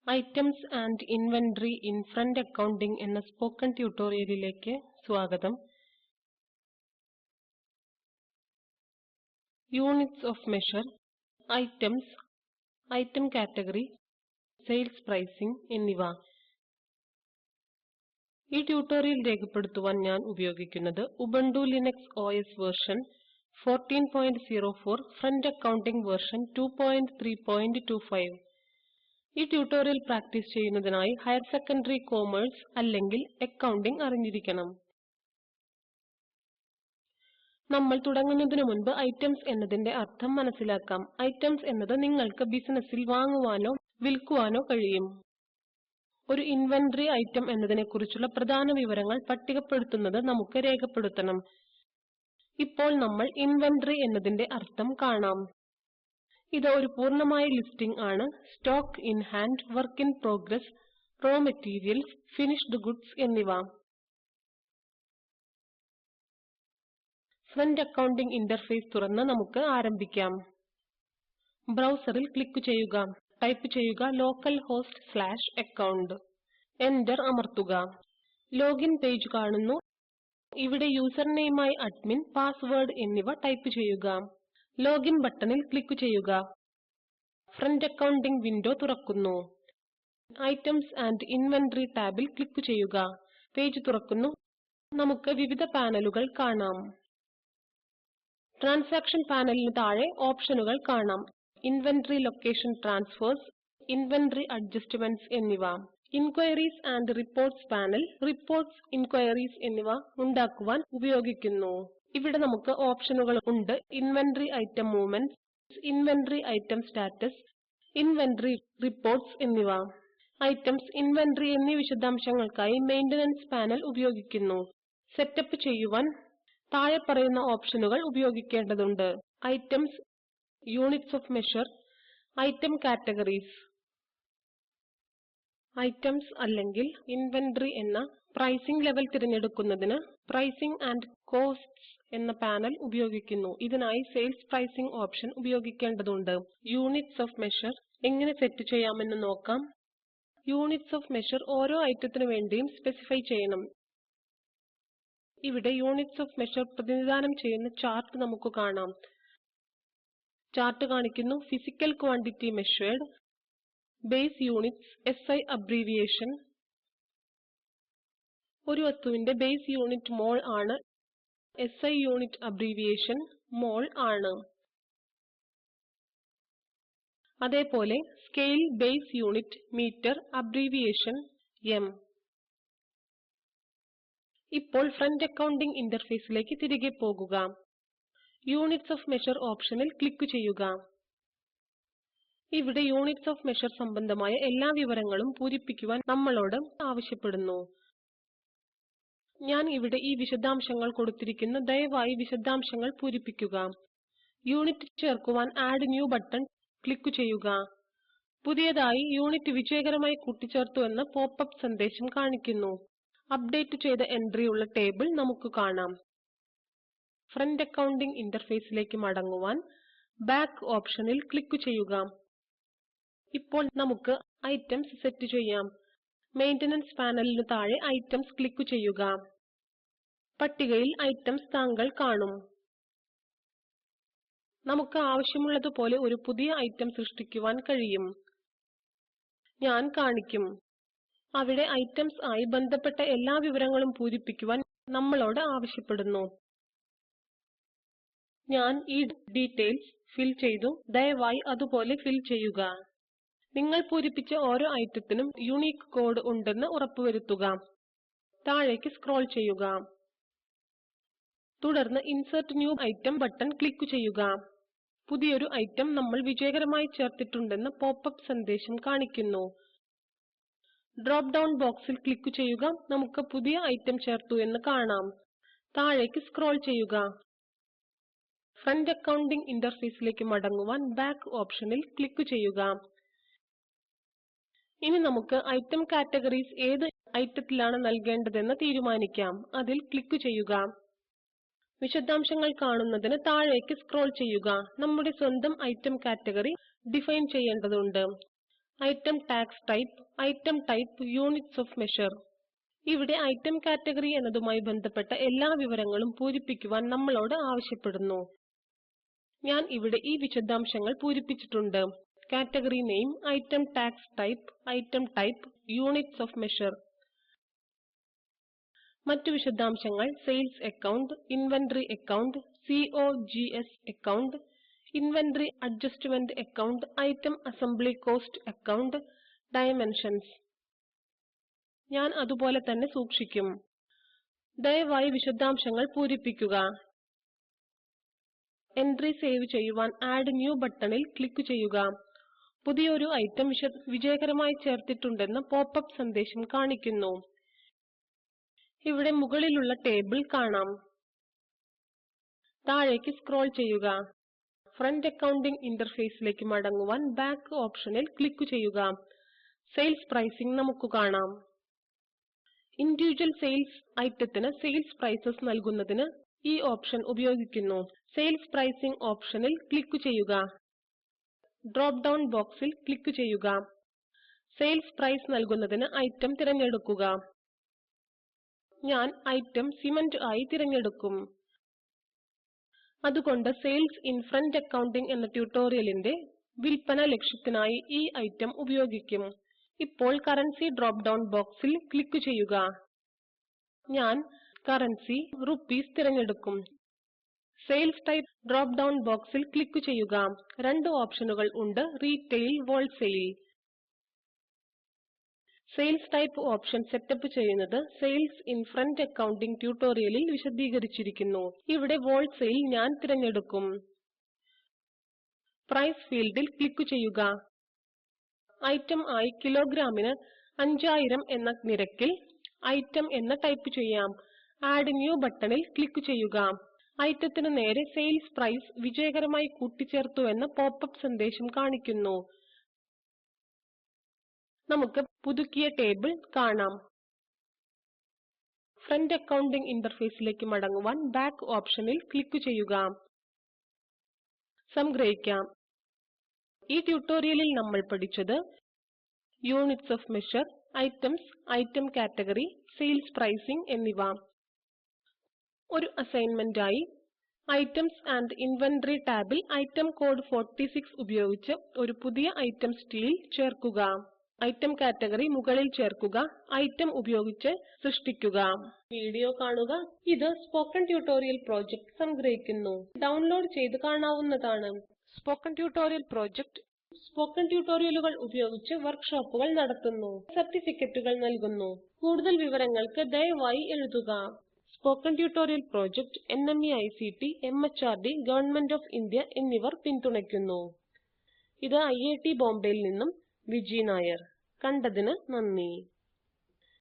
Items and Inventory in Front Accounting എന്ന spoken ട്യൂട്ടോറിയലിലേക്ക് സ്വാഗതം. Units of measure, items, item category, sales pricing എന്നിവ. ഈ ട്യൂട്ടോറിയൽ രേഖപ്പെടുത്തുവാൻ ഞാൻ ഉപയോഗിക്കുന്നത് Ubuntu Linux OS version 14.04 Front Accounting version 2.3.25. ഈ ട്യൂട്ടോറിയൽ പ്രാക്ടീസ് ചെയ്യുന്നതിനായി ഹയർ സെക്കൻഡറി കോമേഴ്സ് അല്ലെങ്കിൽ അക്കൗണ്ടിംഗ് അറിഞ്ഞിരിക്കണം. നമ്മൾ തുടങ്ങുന്നതിനു മുൻപ് ഐറ്റംസ് എന്നതിന്റെ അർത്ഥം മനസ്സിലാക്കാം. ഐറ്റംസ് എന്നത് നിങ്ങൾക്ക് ബിസിനസ്സിൽ വാങ്ങുവാനോ വിൽക്കുവാനോ കഴിയും. ഒരു ഇൻവെന്ററി ഐറ്റം എന്നതിനെക്കുറിച്ചുള്ള പ്രധാന വിവരങ്ങൾ പട്ടികപ്പെടുത്തുന്നത് നമുക്ക് രേഖപ്പെടുത്തണം. ഇപ്പോൾ നമ്മൾ ഇൻവെന്ററി എന്നതിന്റെ അർത്ഥം കാണാം. ഇത് ഒരു പൂർണ്ണമായ ലിസ്റ്റിംഗ് ആണ്. Stock in hand, work in progress, raw materials, finished goods എന്നിവ. ഫ്രണ്ട് അക്കൗണ്ടിംഗ് ഇന്റർഫേസ് തുറന്ന് നമുക്ക് ആരംഭിക്കാം. ബ്രൗസറിൽ ക്ലിക്ക് ചെയ്യുക. ടൈപ്പ് ചെയ്യുക localhost/account. എന്റർ അമർത്തുക. ലോഗിൻ പേജ് കാണുന്നു. ഇവിടെ യൂസർ നെയിമായി അഡ്മിൻ, പാസ്വേഡ് എന്നിവ ടൈപ്പ് ചെയ്യുക. ലോഗിൻ ബട്ടണിൽ ക്ലിക്ക് ചെയ്യുക. ഫ്രണ്ട് അക്കൗണ്ടിംഗ് വിൻഡോ തുറക്കുന്നു. ഐറ്റംസ് ആൻഡ് ഇൻവെന്ററി ടാബിൽ ക്ലിക്ക് ചെയ്യുക. പേജ് തുറക്കുന്നു. നമുക്ക് വിവിധ പാനലുകൾ കാണാം. ട്രാൻസാക്ഷൻ പാനലിന് താഴെ ഓപ്ഷനുകൾ കാണാം. Inventory location transfers, inventory adjustments എന്നിവ. Inquiries and reports panel reports, inquiries എന്നിവ ഉണ്ടാക്കുവാൻ ഉപയോഗിക്കുന്നു. ഇവിടെ നമുക്ക് ഓപ്ഷനുകൾ ഉണ്ട്. Inventory item movements, inventory item status, inventory reports എന്നിവ. ഐറ്റംസ്, ഇൻവെന്ററി എന്നീ വിശദാംശങ്ങൾക്കായി മെയിന്റനൻസ് പാനൽ ഉപയോഗിക്കുന്നു. സെറ്റപ്പ് ചെയ്യുവാൻ താഴെ പറയുന്ന ഓപ്ഷനുകൾ ഉപയോഗിക്കേണ്ടതുണ്ട്. Items, units of measure, item categories. Items അല്ലെങ്കിൽ ഇൻവെന്ററി എന്ന പ്രൈസിംഗ് ലെവൽ തിരഞ്ഞെടുക്കുന്നതിന് പ്രൈസിംഗ് ആൻഡ് കോസ്റ്റ്സ് എന്ന പാനൽ ഉപയോഗിക്കുന്നു. ഇതിനായി സെയിൽസ് പ്രൈസിംഗ് ഓപ്ഷൻ ഉപയോഗിക്കേണ്ടതുണ്ട്. യൂണിറ്റ്സ് ഓഫ് മെഷർ എങ്ങനെ സെറ്റ് ചെയ്യാമെന്ന് നോക്കാം. യൂണിറ്റ്സ് ഓഫ് മെഷർ ഓരോ ഐറ്റത്തിനു വേണ്ടിയും സ്പെസിഫൈ ചെയ്യണം. ഇവിടെ യൂണിറ്റ്സ് ഓഫ് മെഷർ പ്രതിനിധാനം ചെയ്യുന്ന ചാർട്ട് നമുക്ക് കാണാം. ചാർട്ട് കാണിക്കുന്നു. Physical quantity measured, base units, SI abbreviation. ഒരു വസ്തുവിന്റെ ബേസ് യൂണിറ്റ് മോൾ ആണ്. SI യൂണിറ്റ് അബ്രീവിയേഷൻ മോൾ ആണ്. അതേപോലെ scale base unit metre, abbreviation M. ഇപ്പോൾ ഫ്രണ്ട് അക്കൗണ്ടിംഗ് ഇന്റർഫേസിലേക്ക് തിരികെ പോകുക. യൂണിറ്റ്സ് ഓഫ് മെഷർ ഓപ്ഷനിൽ ക്ലിക്ക് ചെയ്യുക. ഇവിടെ യൂണിറ്റ്സ് ഓഫ് മെഷർ സംബന്ധമായ എല്ലാ വിവരങ്ങളും പൂരിപ്പിക്കുവാൻ നമ്മളോട് ആവശ്യപ്പെടുന്നു. ഞാൻ ഇവിടെ ഈ വിശദാംശങ്ങൾ കൊടുത്തിരിക്കുന്നു. ദയവായി വിശദാംശങ്ങൾ പൂരിപ്പിക്കുക. യൂണിറ്റ് ചേർക്കുവാൻ ആഡ് ന്യൂ ബട്ടൺ ക്ലിക്ക് ചെയ്യുക. പുതിയതായി യൂണിറ്റ് വിജയകരമായി കൂട്ടിച്ചേർത്തു എന്ന പോപ്പപ്പ് സന്ദേശം കാണിക്കുന്നു. അപ്ഡേറ്റ് ചെയ്ത എൻട്രി ഉള്ള ടേബിൾ നമുക്ക് കാണാം. ഫ്രണ്ട് അക്കൗണ്ടിംഗ് ഇന്റർഫേസിലേക്ക് മടങ്ങുവാൻ ബാക്ക് ഓപ്ഷനിൽ ക്ലിക്ക് ചെയ്യുക. ഇപ്പോൾ നമുക്ക് ഐറ്റംസ് സെറ്റ് ചെയ്യാം. മെയിന്റനൻസ് പാനലിന് താഴെ ഐറ്റംസ് ക്ലിക്ക് ചെയ്യുക. പട്ടികയിൽ ഐറ്റംസ് താങ്കൾ കാണും. നമുക്ക് ആവശ്യമുള്ളതുപോലെ ഒരു പുതിയ ഐറ്റം സൃഷ്ടിക്കുവാൻ കഴിയും. ഞാൻ കാണിക്കും. അവിടെ ഐറ്റംസ് ആയി ബന്ധപ്പെട്ട എല്ലാ വിവരങ്ങളും പൂരിപ്പിക്കുവാൻ നമ്മളോട് ആവശ്യപ്പെടുന്നു. ഞാൻ ഈ ഡീറ്റെയിൽസ് ഫിൽ ചെയ്തു. ദയവായി അതുപോലെ ഫിൽ ചെയ്യുക. നിങ്ങൾ പൂരിപ്പിച്ച ഓരോ ഐറ്റത്തിനും യൂണിക് കോഡ് ഉണ്ടെന്ന് ഉറപ്പുവരുത്തുക. താഴേക്ക് സ്ക്രോൾ ചെയ്യുക. തുടർന്ന് insert new item button click ചെയ്യുക. പുതിയൊരു ഐറ്റം നമ്മൾ വിജയകരമായി ചേർത്തിട്ടുണ്ടെന്ന് പോപ്പപ്പ് സന്ദേശം കാണിക്കുന്നു. ഡ്രോപ്പ് ഡൗൺ ബോക്സിൽ ക്ലിക്ക് ചെയ്യുക. നമുക്ക് പുതിയ ഐറ്റം ചേർത്തു എന്ന് കാണാം. താഴേക്ക് സ്ക്രോൾ ചെയ്യുക. ഫ്രണ്ട് അക്കൗണ്ടിംഗ് ഇന്റർഫേസിലേക്ക് മടങ്ങുവാൻ ബാക്ക് ഓപ്ഷനിൽ ക്ലിക്ക് ചെയ്യുക. ഇനി നമുക്ക് ഐറ്റം കാറ്റഗറീസ് ഏത് ഐറ്റത്തിലാണ് നൽകേണ്ടതെന്ന് തീരുമാനിക്കാം. അതിൽ ക്ലിക്ക് ചെയ്യുക. വിശദാംശങ്ങൾ കാണുന്നതിന് താഴേക്ക് സ്ക്രോൾ ചെയ്യുക. നമ്മുടെ സ്വന്തം ഐറ്റം കാറ്റഗറി ഡിഫൈൻ ചെയ്യേണ്ടതുണ്ട്. Item tax type, item type, units of measure. ഇവിടെ ഐറ്റം കാറ്റഗറി എന്നതുമായി ബന്ധപ്പെട്ട എല്ലാ വിവരങ്ങളും പൂരിപ്പിക്കുവാൻ നമ്മളോട് ആവശ്യപ്പെടുന്നു. ഞാൻ ഇവിടെ ഈ വിശദാംശങ്ങൾ പൂരിപ്പിച്ചിട്ടുണ്ട്. Category name, item tax type, units of measure. മറ്റു വിശദാംശങ്ങൾ sales account, inventory account, COGS account, inventory adjustment account, item assembly cost account, dimensions. ഞാൻ അതുപോലെ തന്നെ സൂക്ഷിക്കും. ദയവായി വിശദാംശങ്ങൾ പൂരിപ്പിക്കുക. എൻട്രി സേവ് ചെയ്യുവാൻ ആഡ് ന്യൂ ബട്ടണിൽ ക്ലിക്ക് ചെയ്യുക. പുതിയൊരു ഐറ്റം വിജയകരമായി ചേർത്തിട്ടുണ്ടെന്ന് പോപ്പപ്പ് സന്ദേശം കാണിക്കുന്നു. ഇവിടെ മുകളിലുള്ള ടേബിൾ കാണാം. താഴേക്ക് സ്ക്രോൾ ചെയ്യുക. ഫ്രണ്ട് അക്കൗണ്ടിംഗ് ഇന്റർഫേസിലേക്ക് മടങ്ങുവാൻ ബാക്ക് ഓപ്ഷനിൽ ക്ലിക്ക് ചെയ്യുക. സെയിൽസ് പ്രൈസിംഗ് നമുക്ക് കാണാം. ഇൻഡിവിജ്വൽ സെയിൽസ് ഐറ്റത്തിന് സെയിൽസ് പ്രൈസസ് നൽകുന്നതിന് ഈ ഓപ്ഷൻ ഉപയോഗിക്കുന്നു. സെയിൽസ് പ്രൈസിംഗ് ഓപ്ഷനിൽ ക്ലിക്ക് ചെയ്യുക. ഡ്രോപ്പ് ഡൗൺ ബോക്സിൽ ക്ലിക്ക് ചെയ്യുക. സെയിൽസ് പ്രൈസ് നൽകുന്നതിന് ഐറ്റം തിരഞ്ഞെടുക്കുക. ഞാൻ ഐറ്റം സിമന്റ് ആയി തിരഞ്ഞെടുക്കും. അതുകൊണ്ട് സെയിൽസ് ഇൻ ഫ്രണ്ട് അക്കൗണ്ടിംഗ് എന്ന ട്യൂട്ടോറിയലിന്റെ വിൽപ്പന ലക്ഷ്യത്തിനായി ഈ ഐറ്റം ഉപയോഗിക്കും. ഇപ്പോൾ കറൻസി ഡ്രോപ്പ് ഡൗൺ ബോക്സിൽ ക്ലിക്ക് ചെയ്യുക. ഞാൻ കറൻസി റുപ്പീസ് തിരഞ്ഞെടുക്കും. സെയിൽസ് ടൈപ്പ് ഡ്രോപ്പ് ഡൗൺ ബോക്സിൽ ക്ലിക്ക് ചെയ്യുക. രണ്ട് ഓപ്ഷനുകൾ ഉണ്ട്, retail, wholesale. Sales type option setup ചെയ്യുന്നത് സെയിൽസ് ഇൻ ഫ്രണ്ട് അക്കൗണ്ടിംഗ് ട്യൂട്ടോറിയലിൽ വിശദീകരിച്ചിരിക്കുന്നു. ഇവിടെ ഹോൾസെയിൽ ഞാൻ തിരഞ്ഞെടുക്കും. പ്രൈസ് ഫീൽഡിൽ ക്ലിക്ക് ചെയ്യുക. ഐറ്റം ആയി കിലോഗ്രാമിന് 5000 എന്ന നിരക്കിൽ ഐറ്റം എന്ന് ടൈപ്പ് ചെയ്യാം. ആഡ് ന്യൂ ബട്ടണിൽ ക്ലിക്ക് ചെയ്യുക. ഐറ്റത്തിന് നേരെ സെയിൽസ് പ്രൈസ് വിജയകരമായി കൂട്ടിച്ചേർത്തുവെന്ന പോപ്പപ്പ് സന്ദേശം കാണിക്കുന്നു. നമുക്ക് പുതുക്കിയ ടേബിൾ കാണാം. ഫ്രണ്ട് അക്കൗണ്ടിംഗ് ഇന്റർഫേസിലേക്ക് മടങ്ങുവാൻ ബാക്ക് ഓപ്ഷനിൽ ക്ലിക്ക് ചെയ്യുക. സംഗ്രഹിക്കാം. ഈ ട്യൂട്ടോറിയലിൽ നമ്മൾ പഠിച്ചത് units of measure, items, item category, sales pricing എന്നിവ. ഒരു അസൈൻമെന്റ് ആയി ഐറ്റംസ് ആൻഡ് ഇൻവെന്ററി ടാബിൽ ഐറ്റം കോഡ് 46 ഉപയോഗിച്ച് ഒരു പുതിയ ഐറ്റം സ്റ്റീൽ ചേർക്കുക. ഐറ്റം കാറ്റഗറി മുകളിൽ ചേർക്കുക. ഐറ്റം ഉപയോഗിച്ച് സൃഷ്ടിക്കുക. വീഡിയോ കാണുക. ഇത് സ്പോക്കൺ ട്യൂട്ടോറിയൽ പ്രോജക്റ്റ് സംഗ്രഹിക്കുന്നു. ഡൗൺലോഡ് ചെയ്ത് കാണാവുന്നതാണ്. സ്പോക്കൺ ട്യൂട്ടോറിയൽ പ്രോജക്റ്റ് സ്പോക്കൺ ട്യൂട്ടോറിയലുകൾ ഉപയോഗിച്ച് വർക്ക്ഷോപ്പുകൾ നടത്തുന്നു. സർട്ടിഫിക്കറ്റുകൾ നൽകുന്നു. കൂടുതൽ വിവരങ്ങൾക്ക് ദയവായി എഴുതുക. Spoken tutorial project NMEICT, MHRD, government of India എന്നിവർ പിന്തുണയ്ക്കുന്നു. ഇത് IIT ബോംബെയിൽ നിന്നും വിജി നായർ. കണ്ടതിന് നന്ദി.